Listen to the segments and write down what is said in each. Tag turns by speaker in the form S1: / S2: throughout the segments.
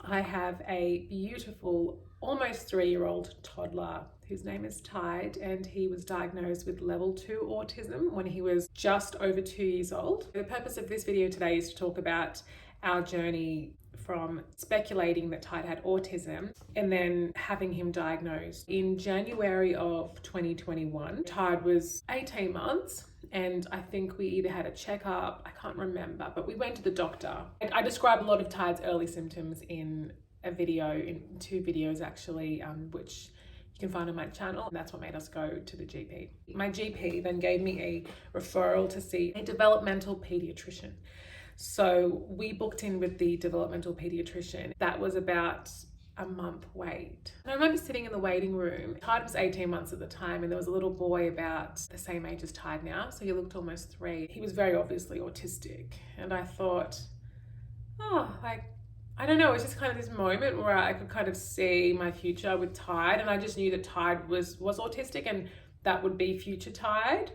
S1: I have a beautiful, almost 3-year-old toddler whose name is Tide, and he was diagnosed with level 2 autism when he was just over 2 years old. The purpose of this video today is to talk about our journey from speculating that Tide had autism and then having him diagnosed. In January of 2021, Tide was 18 months. And I think we either had a checkup, I can't remember, but we went to the doctor. I describe a lot of Tide's early symptoms in a video, in 2 videos actually, which you can find on my channel. And that's what made us go to the GP. My GP then gave me a referral to see a developmental paediatrician. So we booked in with the developmental paediatrician. That was about a month wait. And I remember sitting in the waiting room. Tide was 18 months at the time, and there was a little boy about the same age as Tide now, so he looked almost 3. He was very obviously autistic, and I thought, I don't know, it was just kind of this moment where I could kind of see my future with Tide, and I just knew that Tide was autistic and that would be future Tide.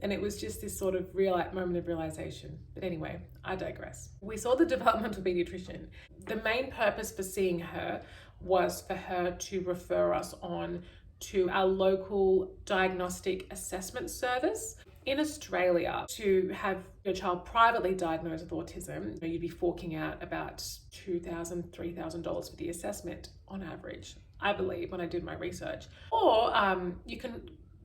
S1: And it was just this sort of moment of realization. But anyway, I digress. We saw the developmental pediatrician. The main purpose for seeing her was for her to refer us on to our local diagnostic assessment service. In Australia, to have your child privately diagnosed with autism, you'd be forking out about $2,000, $3,000 for the assessment on average, I believe, when I did my research. Or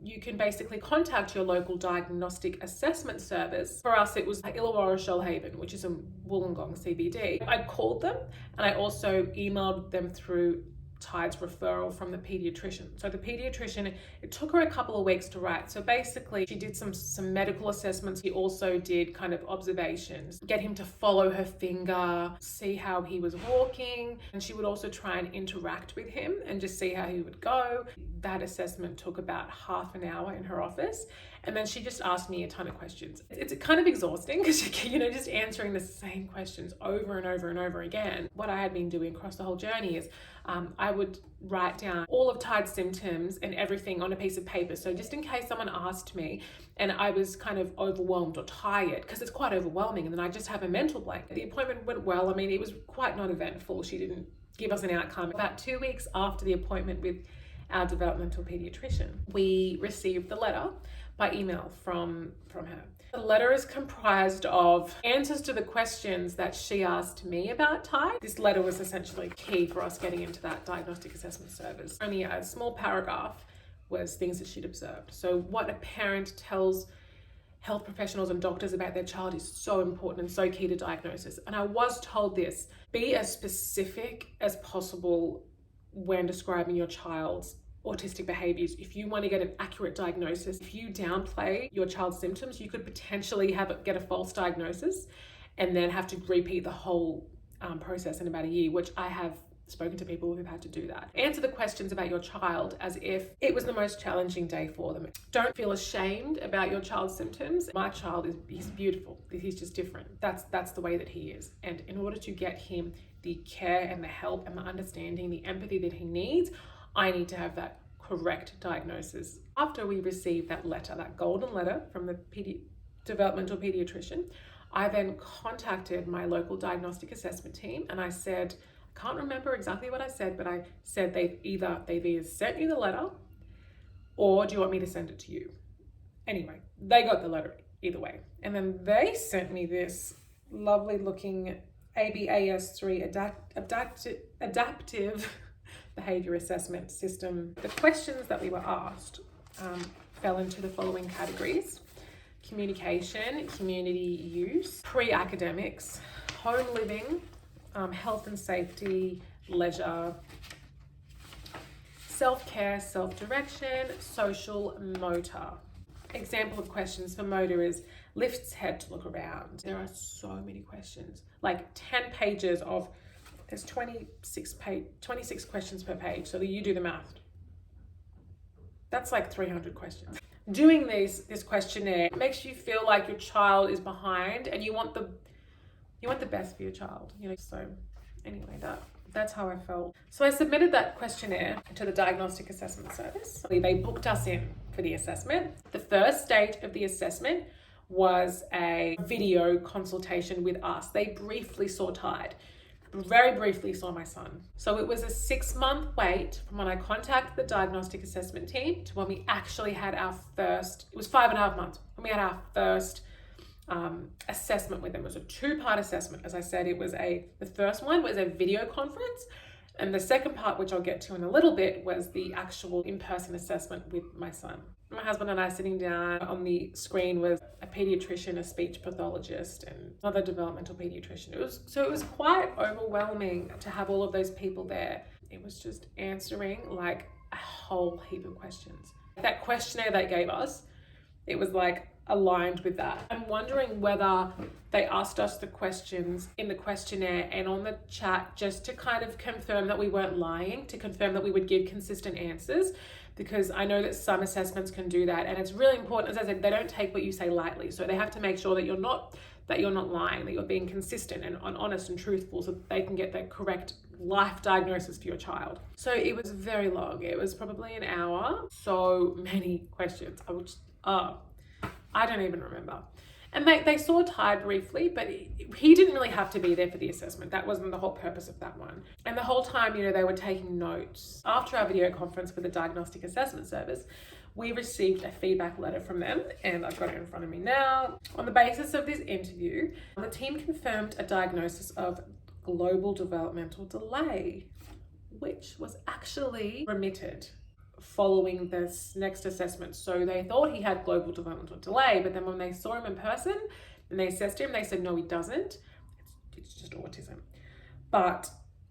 S1: you can basically contact your local diagnostic assessment service. For us, it was Illawarra Shoalhaven, which is in Wollongong CBD. I called them and I also emailed them through Tide's referral from the pediatrician. So the pediatrician, it took her a couple of weeks to write. So basically she did some medical assessments. She also did kind of observations, get him to follow her finger, see how he was walking. And she would also try and interact with him and just see how he would go. That assessment took about half an hour in her office. And then she just asked me a ton of questions. It's kind of exhausting because, just answering the same questions over and over and over again. What I had been doing across the whole journey is I would write down all of Tide's symptoms and everything on a piece of paper. So just in case someone asked me and I was kind of overwhelmed or tired, because it's quite overwhelming, and then I just have a mental blank. The appointment went well. I mean, it was quite non-eventful. She didn't give us an outcome. About 2 weeks after the appointment with our developmental pediatrician, we received the letter by email from her. The letter is comprised of answers to the questions that she asked me about Tide. This letter was essentially key for us getting into that diagnostic assessment service. Only a small paragraph was things that she'd observed. So what a parent tells health professionals and doctors about their child is so important and so key to diagnosis. And I was told this: be as specific as possible when describing your child's autistic behaviors. If you want to get an accurate diagnosis, if you downplay your child's symptoms, you could potentially get a false diagnosis and then have to repeat the whole process in about a year, which I have spoken to people who've had to do that. Answer the questions about your child as if it was the most challenging day for them. Don't feel ashamed about your child's symptoms. My child he's beautiful. He's just different. That's the way that he is. And in order to get him the care and the help and the understanding, the empathy that he needs, I need to have that correct diagnosis. After we received that letter, that golden letter from the developmental pediatrician, I then contacted my local diagnostic assessment team and I said, I can't remember exactly what I said, but I said they've either sent you the letter or do you want me to send it to you? Anyway, they got the letter either way. And then they sent me this lovely looking ABAS3 adaptive behavior assessment system. The questions that we were asked fell into the following categories: communication, community use, pre-academics, home living, health and safety, leisure, self-care, self-direction, social, motor. Example of questions for motor is lifts head to look around. There are so many questions, like 10 pages of, there's 26 questions per page. So you do the math. That's like 300 questions. Doing this questionnaire makes you feel like your child is behind and you want the best for your child, So anyway, that's how I felt. So I submitted that questionnaire to the diagnostic assessment service. They booked us in for the assessment. The first stage of the assessment was a video consultation with us. They briefly saw Tide. very briefly saw my son. So it was a 6-month wait from when I contacted the diagnostic assessment team to when we actually had our first, it was 5.5 months, when we had our first assessment with them. It was a 2-part assessment. As I said, the first one was a video conference, and the second part, which I'll get to in a little bit, was the actual in-person assessment with my son. My husband and I sitting down. On the screen was a paediatrician, a speech pathologist, and another developmental paediatrician. It was quite overwhelming to have all of those people there. It was just answering like a whole heap of questions. That questionnaire they gave us, it was like aligned with that. I'm wondering whether they asked us the questions in the questionnaire and on the chat just to kind of confirm that we weren't lying, to confirm that we would give consistent answers, because I know that some assessments can do that, and it's really important. As I said, they don't take what you say lightly, so they have to make sure that you're not lying, that you're being consistent and honest and truthful, so that they can get the correct life diagnosis for your child. So it was very long. It was probably an hour. So many questions. I don't even remember. And they saw Tide briefly, but he didn't really have to be there for the assessment. That wasn't the whole purpose of that one. And the whole time, they were taking notes. After our video conference with the Diagnostic Assessment Service, we received a feedback letter from them, and I've got it in front of me now. On the basis of this interview, the team confirmed a diagnosis of global developmental delay, which was actually remitted following this next assessment. So they thought he had global developmental delay, but then when they saw him in person and they assessed him, they said, no, he doesn't. It's just autism. But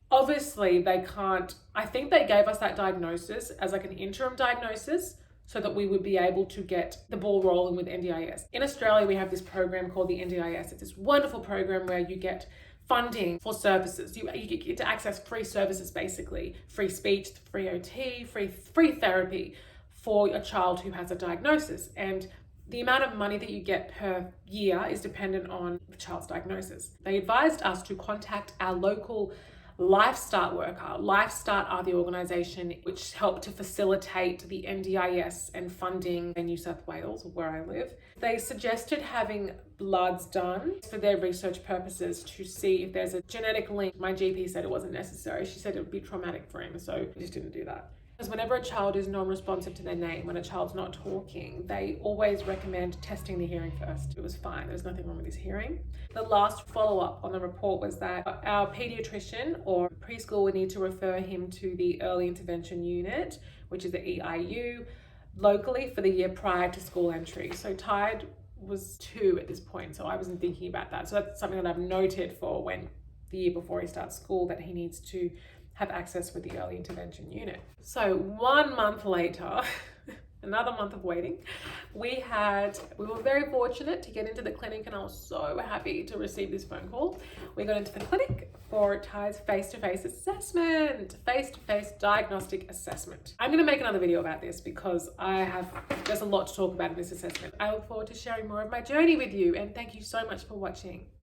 S1: obviously they can't, I think they gave us that diagnosis as like an interim diagnosis so that we would be able to get the ball rolling with NDIS. In Australia, we have this program called the NDIS. It's this wonderful program where you get funding for services. You get to access free services, basically free speech, free OT, free therapy for a child who has a diagnosis. And the amount of money that you get per year is dependent on the child's diagnosis. They advised us to contact our local LifeStart worker. LifeStart are the organisation which help to facilitate the NDIS and funding in New South Wales, where I live. They suggested having bloods done for their research purposes to see if there's a genetic link. My GP said it wasn't necessary. She said it would be traumatic for him, so we just didn't do that. Because whenever a child is non-responsive to their name, when a child's not talking, they always recommend testing the hearing first. It was fine. There's nothing wrong with his hearing. The last follow-up on the report was that our paediatrician or preschool would need to refer him to the early intervention unit, which is the EIU, locally for the year prior to school entry. So Tide was 2 at this point, so I wasn't thinking about that. So that's something that I've noted for when the year before he starts school, that he needs to have access with the early intervention unit. So 1 month later, another month of waiting, we were very fortunate to get into the clinic, and I was so happy to receive this phone call. We got into the clinic for Ty's face-to-face assessment, face-to-face diagnostic assessment. I'm gonna make another video about this because there's a lot to talk about in this assessment. I look forward to sharing more of my journey with you, and thank you so much for watching.